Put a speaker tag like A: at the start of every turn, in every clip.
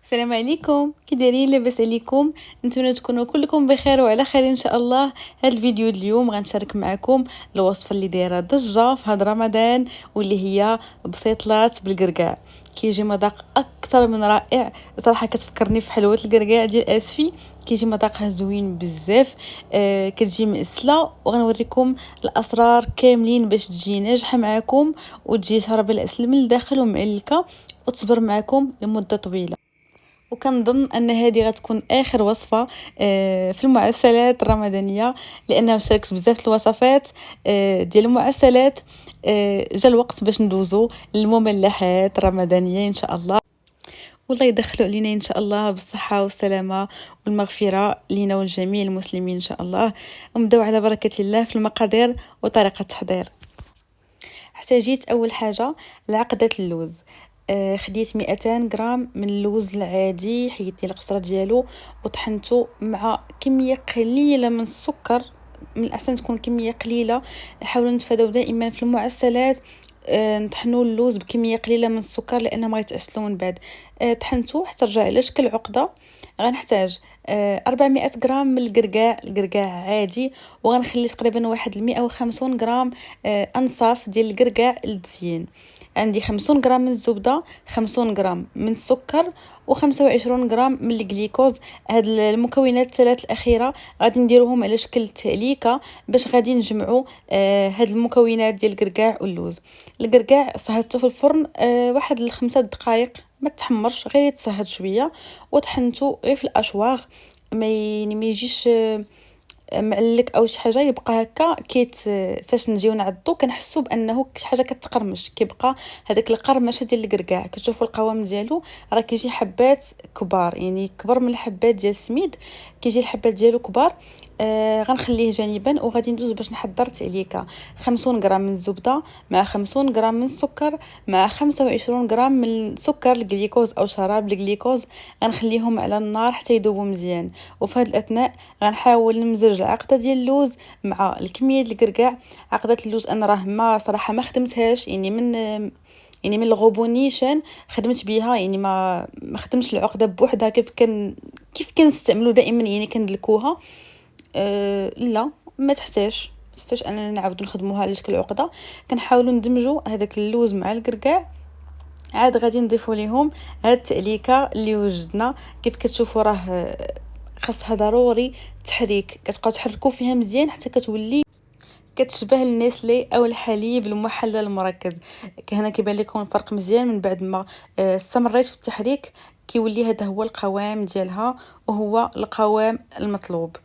A: السلام عليكم، كي دايرين؟ لاباس عليكم؟ نتمنى تكونوا كلكم بخير وعلى خير ان شاء الله. هذا الفيديو اليوم غنشارك معكم الوصفه اللي دايره ضجه في هذا رمضان، واللي هي بسيطلات بالقرقاع. كيجي مذاق اكثر من رائع صراحه، كتفكرني في حلوه القرقاع ديال اسفي. كيجي مذاقها زوين بزاف. كتجي مأسله، وغنوريكم الاسرار كاملين باش تجي ناجحه معكم وتجي شاربه العسل من الداخل ومعلكه وتصبر معكم لمده طويله. وكنظن ان هذه غتكون اخر وصفه في المعسلات الرمضانيه، لانه شاركت بزاف الوصفات ديال المعسلات. جا الوقت باش ندوزو للمملحات الرمضانيه ان شاء الله. والله يدخلوا علينا ان شاء الله بالصحه والسلامه والمغفره لينا ولجميع المسلمين ان شاء الله. ونبداو على بركه الله في المقادير وطريقه التحضير. احتاجيت اول حاجه لعقده اللوز. خديت 200 غرام من اللوز العادي، حيدت القشره ديالو وطحنته مع كميه قليله من السكر. من الاحسن تكون كميه قليله، حاولوا نتفاداو دائما في المعسلات نطحنوا اللوز بكميه قليله من السكر لانه ما يتأسلوا من بعد. طحنته حتى رجع على شكل عقده. غنحتاج 400 غرام من القرقاع عادي، وغنخلي تقريبا واحد 150 غرام انصاف ديال القرقاع للتزيين. عندي 50 غرام من الزبده، 50 غرام من السكر، و25 غرام من الجليكوز. هاد المكونات الثلاث الاخيره غادي نديروهم على شكل تهليكه باش غادي نجمعوا هاد المكونات ديال القرقاع واللوز. القرقاع صهدته في الفرن واحد 5 دقائق، ما تحمرش، غير يتصهد شويه، وطحنته غير في الاشواغ. ما يجيش معلك او شي حاجه، يبقى هكا فاش نجيو نعضو كنحسوا بانه شي حاجه كتقرمش، كيبقى هذاك القرمشه ديال القرقاع. كتشوفوا القوام ديالو راه كيجي حبات كبار، يعني كبر من الحبات ديال السميد، كيجي الحبات ديالو كبار. غنخليه جانبا وغادي ندوز باش نحضر تاليكه. 50 غرام من الزبده مع 50 غرام من السكر مع 25 غرام من السكر الجليكوز او شراب الجليكوز. غنخليهم على النار حتى يذوبوا مزيان، وفي هذا الاثناء غنحاول نمزج العقده ديال اللوز مع الكميه ديال القرقاع. عقده اللوز انا راه ما صراحه ما خدمتهاش، يعني من الغوبونيشان خدمت بها، يعني ما خدمتش العقده بوحدها كيف كنستعملوا دائما، يعني كندلكوها. لا، ما تحتاج اننا نعاودو نخدموها على شكل عقده. كنحاولوا ندمجوا هذاك اللوز مع القرقاع. عاد غادي نضيفوا ليهم هاد التأليكه اللي وجدنا. كيف كتشوفوا راه خاصها ضروري تحريك، كتبقاو تحركوا فيها مزيان حتى كتولي كتشبه النسلي او الحليب المحلى المركز. هنا كيبان لكم الفرق مزيان من بعد ما استمريت في التحريك. كيولي هذا هو القوام ديالها، وهو القوام المطلوب.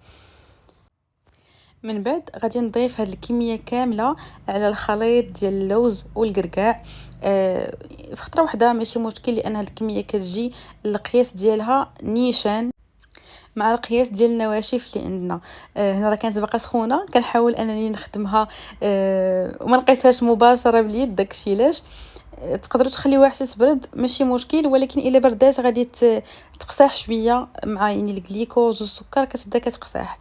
A: من بعد غادي نضيف هاد الكميه كامله على الخليط ديال اللوز والقرقاع. في خطره واحده ماشي مشكل، لان هاد الكميه كتجي القياس ديالها نيشان مع القياس ديال النواشف اللي عندنا. هنا راه كانت باقا سخونه، كنحاول انني نخدمها وما نقيسهاش مباشره باليد. داكشي علاش تقدروا تخليوها حتى تبرد ماشي مشكل، ولكن الا بردات غادي تقساح شويه مع يعني الجليكوز والسكر، كتبدا كتقساح.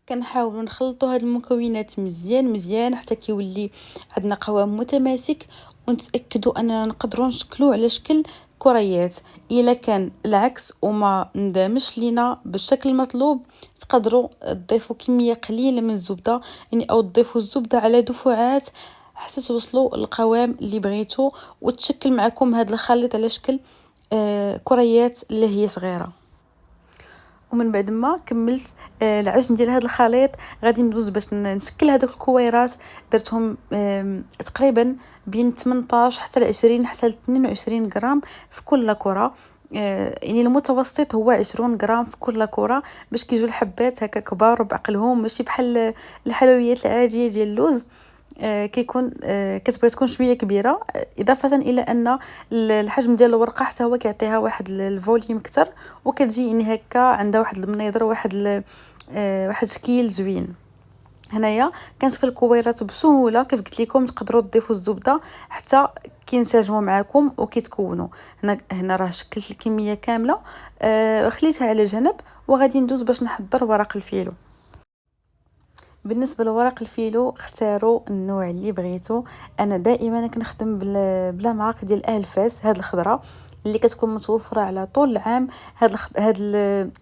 A: كنحاولوا نخلطوا هاد المكونات مزيان حتى كيولي عندنا قوام متماسك، ونتاكدوا اننا نقدروا نشكلوه على شكل كريات. الا كان العكس وما ندامش لينا بالشكل المطلوب، تقدروا تضيفوا كميه قليله من الزبده، يعني او تضيفوا الزبده على دفعات حتى توصلوا للقوام اللي بغيتو، وتشكل معكم هذا الخليط على شكل كريات اللي هي صغيره. ومن بعد ما كملت العجن ديال هذا الخليط، غادي ندوز باش نشكل هذوك الكويرات. درتهم تقريبا بين 18 حتى ل 20 حتى ل 22 غرام في كل كره. يعني المتوسط هو 20 غرام في كل كره، باش كيجوا الحبات هكا كبار بعقلهم، ماشي بحال الحلويات العاديه ديال اللوز. كيكون كتبغي تكون شويه كبيره، اضافه الى ان الحجم ديال الورقه حتى هو كيعطيها واحد الفوليوم اكثر، وكتجي يعني هكا عندها واحد المنيضر، واحد شكل زوين. هنايا كنشكل الكويرات بسهوله. كيف قلت لكم تقدروا تضيفوا الزبده حتى كينسجموا معكم وكيتكونوا. هنا راه شكلت الكميه كامله، خليتها على جنب، وغادي ندوز باش نحضر ورق الفيلو. بالنسبه لورق الفيلو اختاروا النوع اللي بغيتو. انا دائما كنخدم بلا ديال اهل فاس، هاد الخضره اللي كتكون متوفره على طول العام. هاد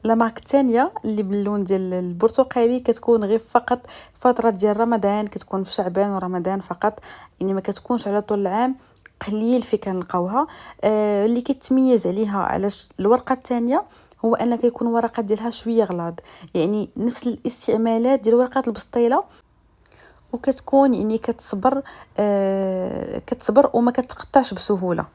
A: لا مارك الثانيه اللي باللون ديال البرتقالي كتكون غير فقط فتره ديال رمضان، كتكون في شعبان ورمضان فقط، يعني ما كتكونش على طول العام، قليل في كنلقاوها. اللي كتميز عليها على الورقه الثانيه هو ان كيكون ورقه ديالها شويه غلاظ، يعني نفس الاستعمالات ديال ورقه البسطيله، وكتكون يعني كتصبر وما كتقطعش بسهوله.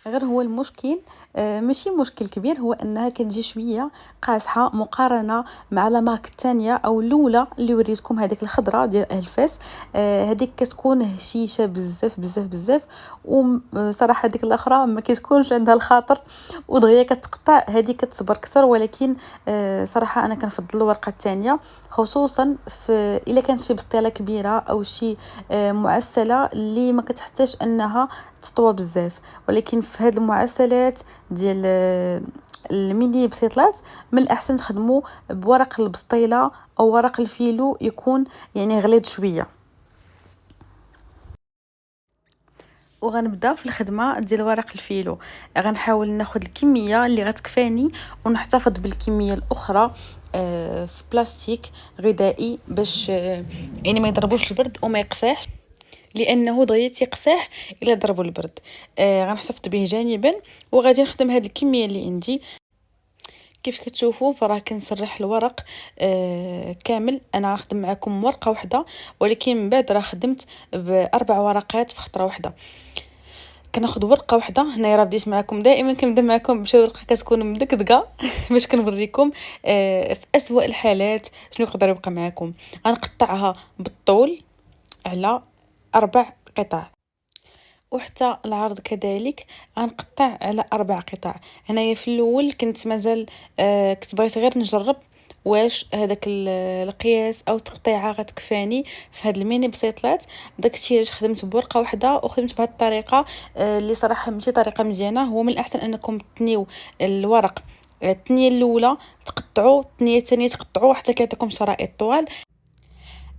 A: غير هو المشكل ماشي مشكل كبير، هو انها كتجي شويه قاصحه مقارنه مع لا مارك الثانيه او الاولى اللي وريتكم، هذيك الخضره ديال اهل فاس. هذيك كتكون هشيشه بزاف بزاف بزاف، وصراحه ديك الاخرى ما كتكونش عندها الخاطر ودغيا كتقطع، هذه كتصبر اكثر. ولكن صراحه انا كنفضل الورقه الثانيه، خصوصا في الا كانت شي بسطيله كبيره او شي معسله اللي ما كتحتاج انها تطوى بزاف. ولكن في هاد المعسلات ديال الميني بسيطلات من الاحسن تخدموا بورق البسطيله او ورق الفيلو، يكون يعني غليظ شويه. وغنبدا في الخدمه ديال ورق الفيلو. غنحاول ناخذ الكميه اللي غتكفاني ونحتفظ بالكميه الاخرى في بلاستيك غذائي باش يعني ما يضربوش البرد وما يقساحش، لانه دغيا تيقساح الا ضربوا البرد. غنحتفظ به جانبا وغادي نخدم هذه الكميه اللي عندي. كيف كتشوفوا فراه كنسرح الورق كامل. انا غنخدم معكم ورقه واحده، ولكن من بعد راه خدمت باربع ورقات في خطره واحده. كناخذ ورقه واحده هنايا، راه بديت معكم دائما كنبدا معكم بشي ورقه كتكون مدقدقه باش كنوريكم في اسوأ الحالات شنو يقدر يبقى معكم. غنقطعها بالطول على 4 قطع، وحتى العرض كذلك غنقطع على 4 قطع. هنايا في الاول كنت مازال كنت بغيت غير نجرب واش هذاك القياس او التقطيعه غتكفاني في هاد الميني بسيطلات. داكشي علاش خدمت بورقه واحده وخدمت بهذه الطريقه اللي صراحه ماشي طريقه مزيانه. هو من الاحسن انكم تنيو الورق الثانيه الاولى تقطعوا، الثانيه الثانيه تقطعوا حتى كيعطيكم شرائط طوال.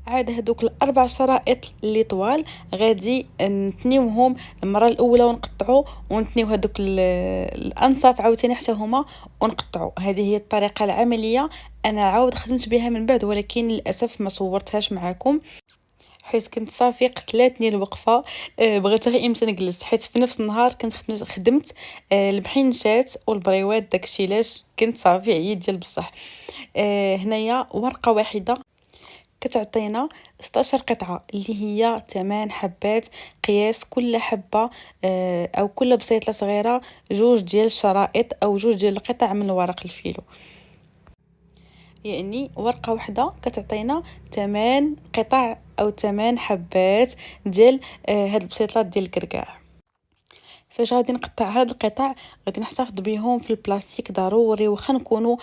A: عاد هذوك الاربع شرائط اللي طوال غادي نتنيوهم المره الاولى ونقطعوا، ونتنيو هذوك الانصاف عاوتاني حتى هما ونقطعوا. هذه هي الطريقه العمليه. انا عاود خدمت بها من بعد، ولكن للاسف ما صورتهاش معكم حيت كنت صافي قتلاتني الوقفه. بغيت غير امتى نجلس، حيت في نفس النهار كنت خدمت البحينشات والبريوات، داكشي علاش كنت صافي عييت ديال بصح. هنايا ورقه واحده كتعطينا 16 قطعة اللي هي 8 حبات، قياس كل حبة أو كل بسيطة صغيرة 2 ديال الشرائط أو 2 ديال القطع من ورق الفيلو. يعني ورقة واحدة كتعطينا 8 قطع أو 8 حبات ديال هاد البسيطلات ديال الكركاع. فاش غادي نقطع هاد القطع غادي نحتفظ بهم في البلاستيك ضروري، واخا نكونوا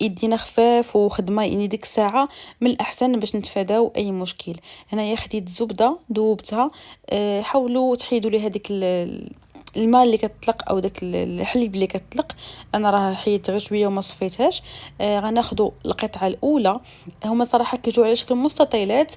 A: يدينا خفاف وخدمه يعني ديك الساعه من الاحسن باش نتفاداو اي مشكل. هنايا خديت الزبده ذوبتها. حاولوا تحيدوا لي هذيك الماء اللي كتطلق او داك الحليب اللي كتطلق. انا راه حيدت غير شويه وما صفيتهاش. غناخذوا القطعه الاولى. هما صراحه كيجيو على شكل مستطيلات،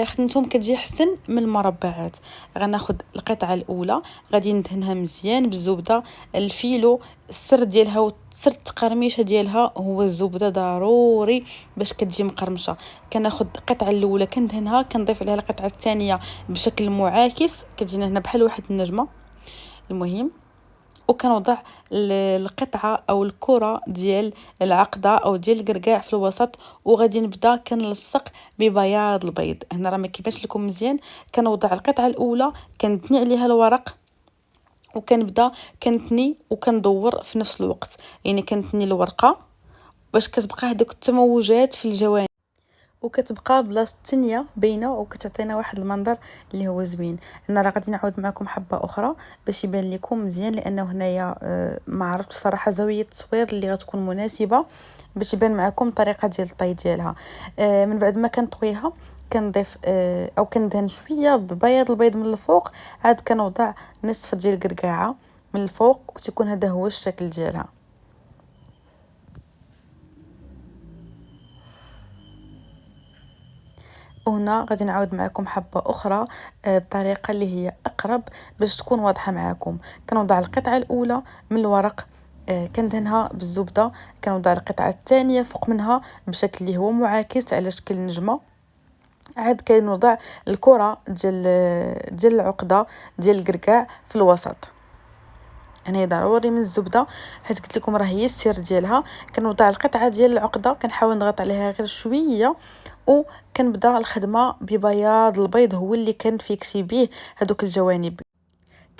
A: خدمتهم كتجي حسن من المربعات. غناخذ القطعه الاولى غادي ندهنها مزيان بالزبده. الفيلو السر ديالها وسر التقرميشه ديالها هو الزبده ضروري باش كتجي مقرمشه. كناخذ القطعه الاولى كندهنها، كنضيف عليها القطعه الثانيه بشكل معاكس، كتجينا هنا بحال واحد النجمه. المهم وكنوضع القطعه او الكره ديال العقده او ديال الكركاع في الوسط، وغادي نبدا كنلصق ببياض البيض. هنا راه ما كيبانش لكم مزيان. كنوضع القطعه الاولى كنتني عليها الورق، وكنبدا كنتني وكندور في نفس الوقت، يعني كنتني الورقه باش كتبقى هذوك التموجات في الجوانب، وكتبقى بلاصه التنيه باينه وكتعطينا واحد المنظر اللي هو زوين. انا راه غادي نعاود معكم حبه اخرى باش يبان لكم مزيان، لانه هنايا ما عرفتش صراحه زاويه التصوير اللي غتكون مناسبه باش يبان معكم الطريقه ديال الطي ديالها. من بعد ما كنطويها كنضيف او كندهن شويه ببياض البيض من الفوق، عاد كنوضع نصف ديال الكركاعه من الفوق، وتكون هذا هو الشكل ديالها. وهنا غادي نعاود معكم حبه اخرى بطريقه اللي هي اقرب باش تكون واضحه معكم. كنوضع القطعه الاولى من الورق، كندهنها بالزبده، كنوضع القطعه الثانيه فوق منها بشكل اللي هو معاكس على شكل نجمه، عاد كنوضع الكره ديال العقده ديال الكركاع في الوسط. انا ضروري من الزبده حيت قلت لكم راه هي السر ديالها. كنوضع القطعه ديال العقده، كنحاول نضغط عليها غير شويه، وكنبدا الخدمه ببياض البيض هو اللي كنفيكسي به هذوك الجوانب.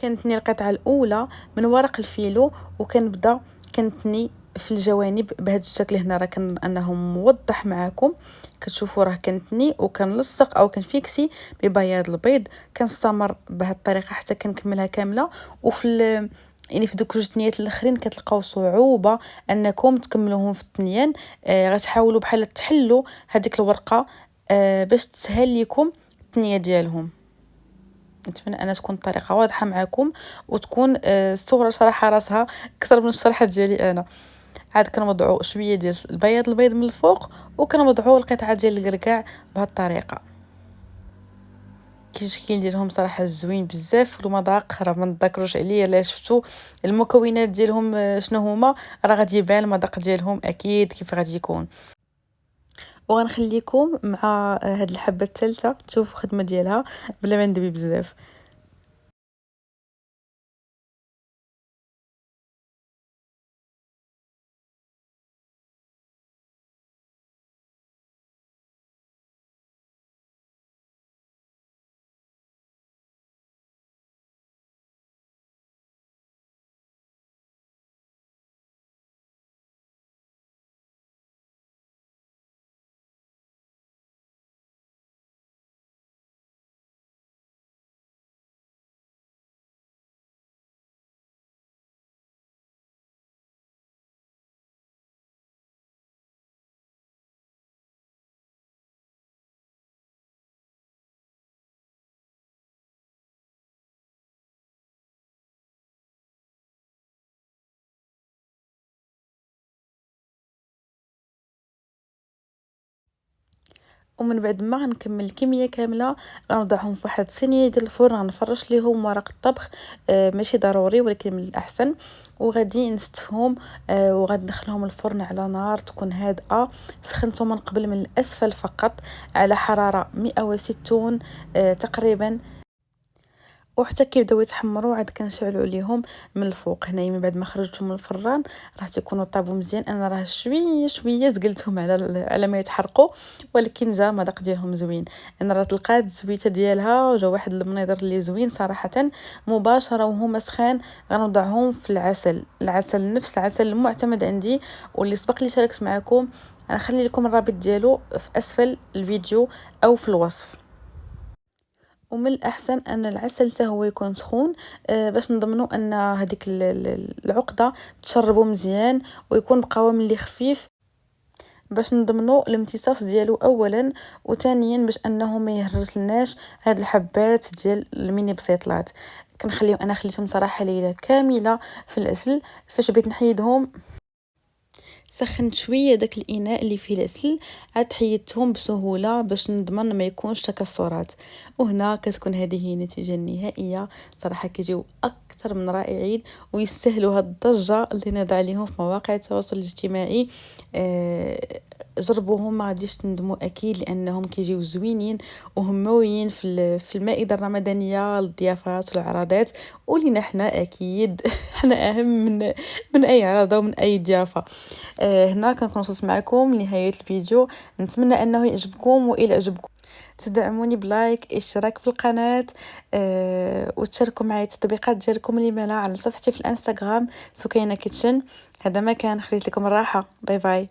A: كنتني القطعه الاولى من ورق الفيلو، وكنبدا كنتني في الجوانب بهذا الشكل. هنا راه انه موضح معكم، كتشوفوا راه كنتني وكنلصق او كنفيكسي ببياض البيض. كنستمر بهذه الطريقه حتى كنكملها كامله. وفي يعني في دوك جوج تنيات الاخرين كتلقاو صعوبه انكم تكملوهم في التنيان، غتحاولوا بحال تحلوا هذيك الورقه باش تسهل لكم التنيه ديالهم. نتمنى ان تكون الطريقه واضحه معكم، وتكون الصوره شرح راسها اكثر من الشرحه ديالي انا. عاد كنوضعوا شويه ديال البيض من الفوق، وكنوضعوا القطعه ديال الكركاع بهذه الطريقه. التشكيل ديالهم صراحه زوين بزاف. والمذاق راه ما نذكروش عليه، الا شفتوا المكونات ديالهم شنو هما راه غادي يبان المذاق ديالهم اكيد كيف غادي يكون. وغنخليكم مع هاد الحبه الثالثه تشوفوا الخدمه ديالها بلا ما ندوي بزاف. ومن بعد ما غنكمل الكميه كامله غنوضعهم في واحد الصينيه ديال الفرن، غنفرش ليهم ورق الطبخ، ماشي ضروري ولكن من الاحسن، وغادي نستفهم، وغادي ندخلهم الفرن على نار تكون هادئه. سخنته من قبل من الاسفل فقط على حراره 160 تقريبا، وحتى كيبداو يتحمروا عاد كنشعلوا عليهم من الفوق. هنايا من بعد ما خرجتهم من الفران راه تيكونوا طابوا مزيان. انا راه شويه زقلتهم على ما يتحرقوا، ولكن جا المذاق ديالهم زوين. انا راه تلقات الزويته ديالها وجا واحد المنظر اللي زوين صراحه. مباشره وهما سخان غنوضعهم في العسل نفس العسل المعتمد عندي واللي سبق لي شاركت معكم. غنخلي لكم الرابط ديالو في اسفل الفيديو او في الوصف. ومن الاحسن ان العسل حتى هو يكون سخون، باش نضمنوا ان هذيك العقده تشربوا مزيان ويكون بقوام اللي خفيف، باش نضمنوا الامتصاص ديالو اولا، وثانيا باش انه ما يهرسلناش هاد الحبات ديال الميني بسيطلات. انا خليتهم صراحه ليله كامله في العسل. فاش بغيت نحيدهم سخنت شويه داك الاناء اللي فيه العسل، عاد حيدتهم بسهوله باش نضمن ما يكونش تكسرات. وهنا كتكون هذه هي النتيجه النهائيه. صراحه كيجيو اكثر من رائعين ويستاهلوا هاد الضجه اللي نضع عليهم في مواقع التواصل الاجتماعي. جربوهم ما غاديش تندموا اكيد، لانهم كيجيو زوينين وهمويين في المائده الرمضانيه للضيافات والعراضات، ولينا حنا اكيد حنا اهم من اي عراضه ومن اي ضيافه. هنا كنكون وصلت معكم لنهايه الفيديو. نتمنى انه يعجبكم، والى عجبكم تدعموني بلايك، اشتراك في القناه، وتشاركوا معي التطبيقات ديالكم اللي مالا على صفحتي في الانستغرام سكينه كيتشن. هذا ما كان، خليت لكم الراحه. باي باي.